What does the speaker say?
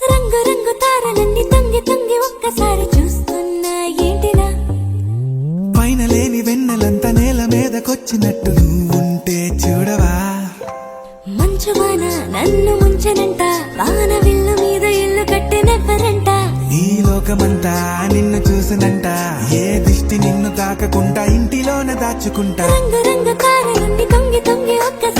రంగు రంగు తారలన్నీ తొంగి తొంగి ఒక్కసారి చూస్తున్నా ఏంటిలా? పైన లేని వెన్నెలంతా నేల మీదకొచ్చినట్టు నువ్వుంటే చూడవా? మంచువాన నన్ను ముంచనంట, వాన విల్లు మీద ఇల్లు కట్టినెవ్వరంట. ఈ లోకమంతా నిన్ను చూసినంట, ఏ దిష్టి నిన్ను తాకకుండా ఇంటిలోన దాచుకుంటా. రంగు రంగు తారలన్నీ తొంగి తొంగి ఒక్కసారి